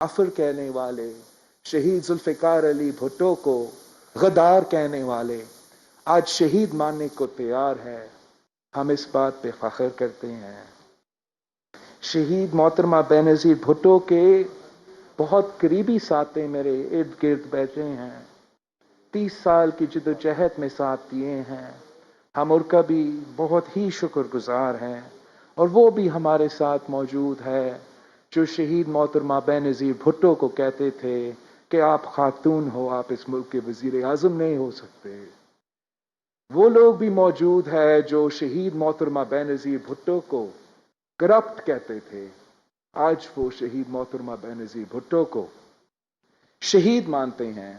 کافر کہنے والے، شہید ذوالفقار علی بھٹو کو غدار کہنے والے آج شہید ماننے کو تیار ہے. ہم اس بات پہ فخر کرتے ہیں. شہید محترمہ بینظیر بھٹو کے بہت قریبی ساتھی میرے ارد گرد بیٹھے ہیں. 30 سال کی جدوجہد میں ساتھ دیے ہیں. ہم ان کا بھی بہت ہی شکر گزار ہیں. اور وہ بھی ہمارے ساتھ موجود ہے جو شہید محترمہ بینظیر بھٹو کو کہتے تھے کہ آپ خاتون ہو، آپ اس ملک کے وزیر اعظم نہیں ہو سکتے. وہ لوگ بھی موجود ہے جو شہید محترمہ بینظیر بھٹو کو کرپٹ کہتے تھے. آج وہ شہید محترمہ بینظیر بھٹو کو شہید مانتے ہیں.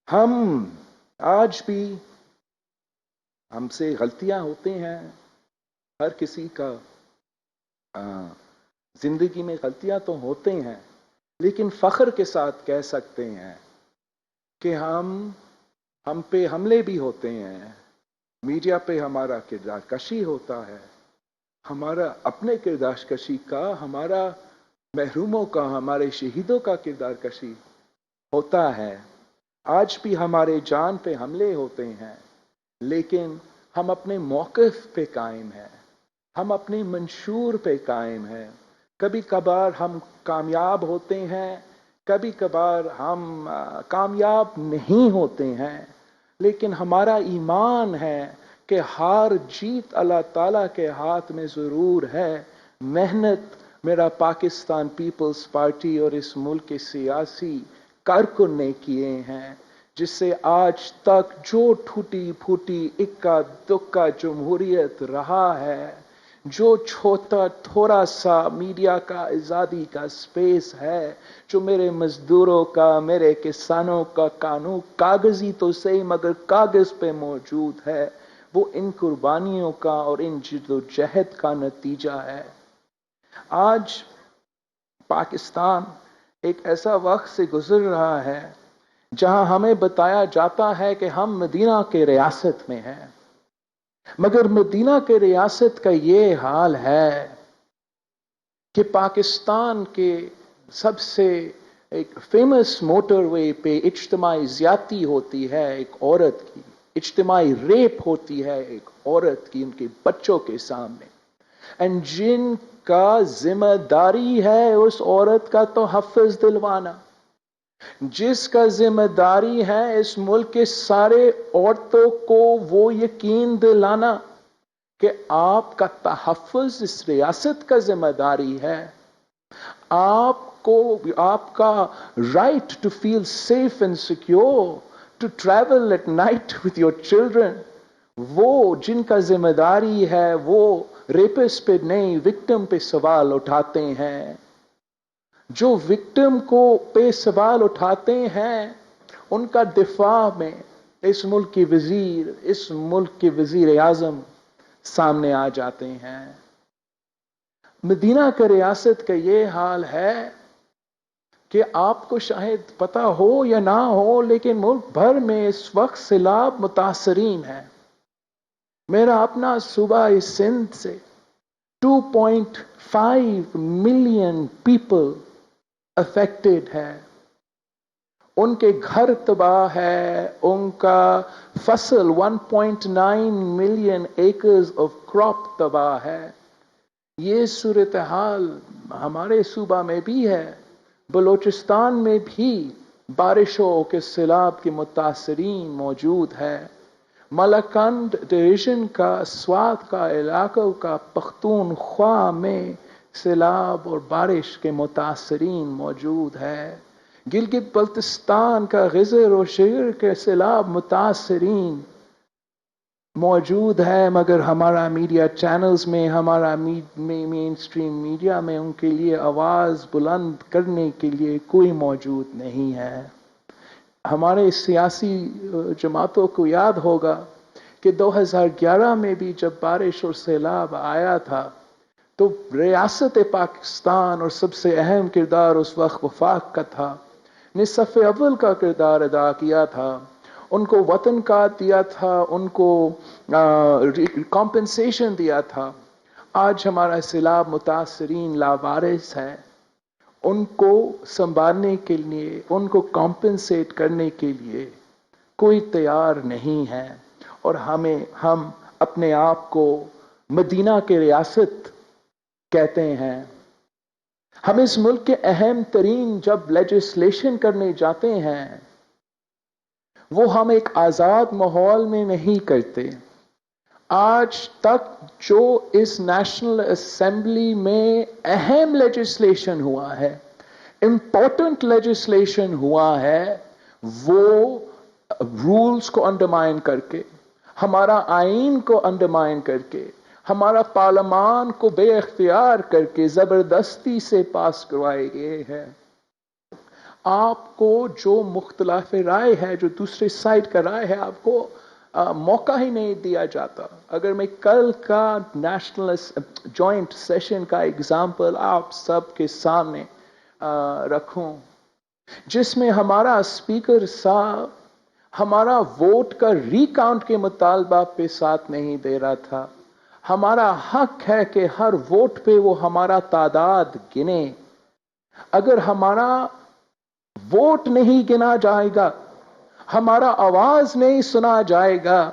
ہم آج بھی، ہم سے غلطیاں ہوتے ہیں. ہر کسی کا زندگی میں غلطیاں تو ہوتے ہیں، لیکن فخر کے ساتھ کہہ سکتے ہیں کہ ہم پہ حملے بھی ہوتے ہیں. میڈیا پہ ہمارا کردار کشی ہوتا ہے. ہمارا اپنے کردار کشی کا، ہمارا محروموں کا، ہمارے شہیدوں کا کردار کشی ہوتا ہے. آج بھی ہمارے جان پہ حملے ہوتے ہیں، لیکن ہم اپنے موقف پہ قائم ہیں. ہم اپنے منشور پہ قائم ہیں. کبھی کبھار ہم کامیاب ہوتے ہیں، کبھی کبھار ہم کامیاب نہیں ہوتے ہیں، لیکن ہمارا ایمان ہے کہ ہار جیت اللہ تعالیٰ کے ہاتھ میں ضرور ہے. محنت میرا پاکستان پیپلز پارٹی اور اس ملک کے سیاسی کارکن نے کیے ہیں، جس سے آج تک جو ٹوٹی پھوٹی اکا دکا جمہوریت رہا ہے، جو تھوڑا سا میڈیا کا آزادی کا سپیس ہے، جو میرے مزدوروں کا، میرے کسانوں کا قانون کاغذی تو صحیح مگر کاغذ پہ موجود ہے، وہ ان قربانیوں کا اور ان جدوجہد کا نتیجہ ہے. آج پاکستان ایک ایسا وقت سے گزر رہا ہے جہاں ہمیں بتایا جاتا ہے کہ ہم مدینہ کے ریاست میں ہیں، مگر مدینہ کے ریاست کا یہ حال ہے کہ پاکستان کے سب سے ایک فیمس موٹر وے پہ اجتماعی زیادتی ہوتی ہے ایک عورت کی، اجتماعی ریپ ہوتی ہے ایک عورت کی ان کے بچوں کے سامنے. and جن کا ذمہ داری ہے اس عورت کا تحفظ دلوانا، جس کا ذمہ داری ہے اس ملک کے سارے عورتوں کو وہ یقین دلانا کہ آپ کا تحفظ اس ریاست کا ذمہ داری ہے. آپ کا right to feel safe and secure to travel at night with your children, وہ جن کا ذمہ داری ہے وہ ریپس پہ نہیں، وکٹم پہ سوال اٹھاتے ہیں. جو وکٹم کو پہ سوال اٹھاتے ہیں ان کا دفاع میں اس ملک کی وزیر، اس ملک کے وزیر اعظم سامنے آ جاتے ہیں. مدینہ کا ریاست کا یہ حال ہے کہ آپ کو شاید پتہ ہو یا نہ ہو، لیکن ملک بھر میں اس وقت سیلاب متاثرین ہے. میرا اپنا صوبہ سندھ سے 2.5 ملین پیپل افیکٹڈ ہے. ان کے گھر تباہ ہے، ان کا فصل 1.9 ملین ایکرز آف کراپ تباہ ہے. یہ صورتحال ہمارے صوبہ میں بھی ہے. بلوچستان میں بھی بارشوں کے سیلاب کے متاثرین موجود ہے. ملاکنڈ ڈویژن کا سوات کا علاقوں کا پختونخوا میں سیلاب اور بارش کے متاثرین موجود ہے. گلگت بلتستان کا غزر و شگر کے سیلاب متاثرین موجود ہے، مگر ہمارا میڈیا چینلز میں، ہمارا مین اسٹریم میڈیا میں ان کے لیے آواز بلند کرنے کے لیے کوئی موجود نہیں ہے. ہمارے سیاسی جماعتوں کو یاد ہوگا کہ 2011 میں بھی جب بارش اور سیلاب آیا تھا تو ریاست پاکستان اور سب سے اہم کردار اس وقت وفاق کا تھا، نے صف اول کا کردار ادا کیا تھا. ان کو وطن کا دیا تھا، ان کو کمپنسیشن دیا تھا. آج ہمارا سیلاب متاثرین لاوارث ہے، ان کو سنبھالنے کے لیے، ان کو کمپنسیٹ کرنے کے لیے کوئی تیار نہیں ہے، اور ہم اپنے آپ کو مدینہ کے ریاست کہتے ہیں۔ ہم اس ملک کے اہم ترین جب لیجسلیشن کرنے جاتے ہیں، وہ ہم ایک آزاد ماحول میں نہیں کرتے۔ آج تک جو اس نیشنل اسمبلی میں اہم لیجسلیشن ہوا ہے، امپورٹنٹ لیجسلیشن ہوا ہے، وہ رولز کو انڈرمائن کر کے، ہمارا آئین کو انڈرمائن کر کے، ہمارا پارلیمان کو بے اختیار کر کے زبردستی سے پاس کروائے گئے ہیں۔ آپ کو جو مختلف رائے ہے، جو دوسرے سائڈ کا رائے ہے، آپ کو موقع ہی نہیں دیا جاتا۔ اگر میں کل کا نیشنل جوائنٹ سیشن کا اگزامپل آپ سب کے سامنے رکھوں، جس میں ہمارا اسپیکر صاحب ہمارا ووٹ کا ری کاؤنٹ کے مطالبہ پہ ساتھ نہیں دے رہا تھا۔ ہمارا حق ہے کہ ہر ووٹ پہ وہ ہمارا تعداد گنے۔ اگر ہمارا ووٹ نہیں گنا جائے گا، ہمارا آواز نہیں سنا جائے گا،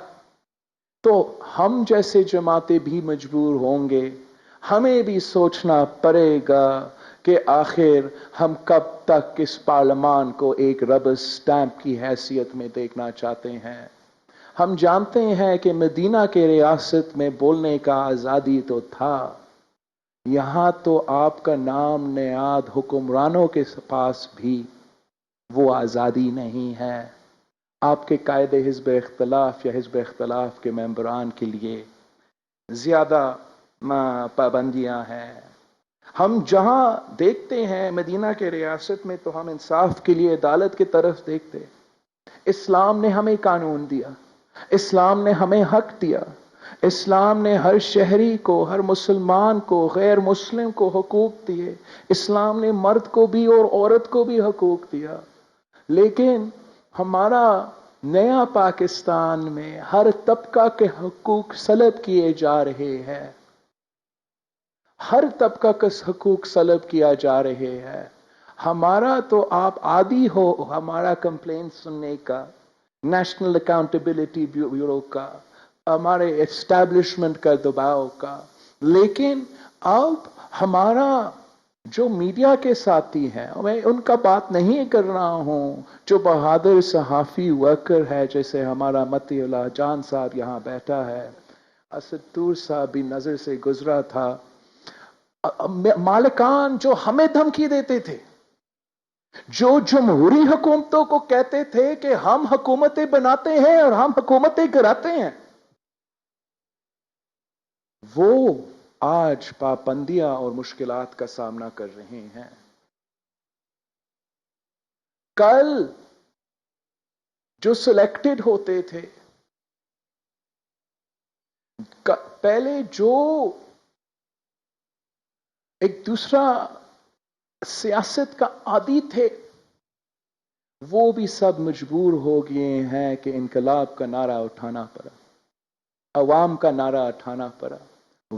تو ہم جیسے جماعتیں بھی مجبور ہوں گے۔ ہمیں بھی سوچنا پڑے گا کہ آخر ہم کب تک اس پارلیمان کو ایک ربر سٹیمپ کی حیثیت میں دیکھنا چاہتے ہیں۔ ہم جانتے ہیں کہ مدینہ کے ریاست میں بولنے کا آزادی تو تھا، یہاں تو آپ کا نام نیاد حکمرانوں کے پاس بھی وہ آزادی نہیں ہے۔ آپ کے قائد حزب اختلاف یا حزب اختلاف کے ممبران کے لیے زیادہ پابندیاں ہیں۔ ہم جہاں دیکھتے ہیں مدینہ کے ریاست میں، تو ہم انصاف کے لیے عدالت کی طرف دیکھتے۔ اسلام نے ہمیں قانون دیا، اسلام نے ہمیں حق دیا، اسلام نے ہر شہری کو، ہر مسلمان کو، غیر مسلم کو حقوق دیے، اسلام نے مرد کو بھی اور عورت کو بھی حقوق دیا۔ لیکن ہمارا نیا پاکستان میں ہر طبقہ کے حقوق سلب کیے جا رہے ہیں، ہر طبقہ کا حقوق سلب کیا جا رہے ہیں۔ ہمارا تو آپ عادی ہو ہمارا کمپلین سننے کا، نیشنل اکاؤنٹیبلٹی بیورو کا، ہمارے اسٹیبلشمنٹ کا دباؤ کا، لیکن اب ہمارا جو میڈیا کے ساتھی ہیں، میں ان کا بات نہیں کر رہا ہوں، جو بہادر صحافی ورکر ہے، جیسے ہمارا متی اللہ جان صاحب یہاں بیٹھا ہے، اسد طور صاحب بھی نظر سے گزرا تھا، مالکان جو ہمیں دھمکی دیتے تھے، جو جمہوری حکومتوں کو کہتے تھے کہ ہم حکومتیں بناتے ہیں اور ہم حکومتیں گراتے ہیں، وہ آج پابندیاں اور مشکلات کا سامنا کر رہے ہیں۔ کل جو سلیکٹڈ ہوتے تھے، پہلے جو ایک دوسرا سیاست کا عادی تھے، وہ بھی سب مجبور ہو گئے ہیں کہ انقلاب کا نعرہ اٹھانا پڑا، عوام کا نعرہ اٹھانا پڑا،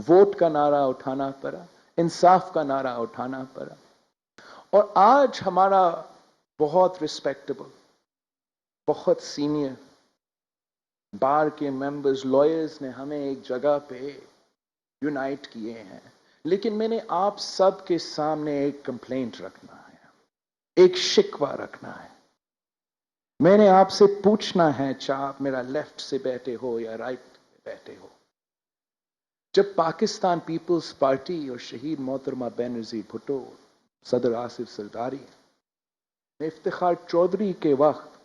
ووٹ کا نعرہ اٹھانا پڑا، انصاف کا نعرہ اٹھانا پڑا۔ اور آج ہمارا بہت ریسپیکٹیبل، بہت سینئر بار کے ممبرز، لائرز نے ہمیں ایک جگہ پہ یونائٹ کیے ہیں، لیکن میں نے آپ سب کے سامنے ایک کمپلینٹ رکھنا ہے، ایک شکوہ رکھنا ہے۔ میں نے آپ سے پوچھنا ہے، چاہے آپ میرا لیفٹ سے بیٹھے ہو یا رائٹ بیٹھے ہو، جب پاکستان پیپلز پارٹی اور شہید محترمہ بینظیر بھٹو، صدر آصف زرداری، افتخار چودھری کے وقت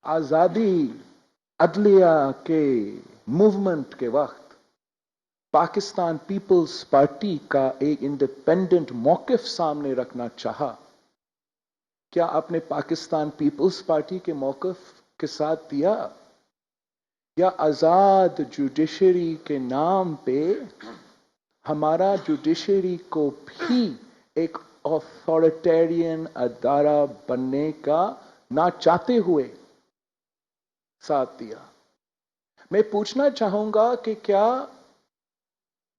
آزادی عدلیہ کے موومنٹ کے وقت پاکستان پیپلز پارٹی کا ایک انڈیپینڈنٹ موقف سامنے رکھنا چاہا، کیا آپ نے پاکستان پیپلز پارٹی کے موقف کے ساتھ دیا، یا آزاد جوڈیشری کے نام پہ ہمارا جوڈیشری کو بھی ایک اتھارٹیرین ادارہ بننے کا نہ چاہتے ہوئے ساتھ دیا؟ میں پوچھنا چاہوں گا کہ کیا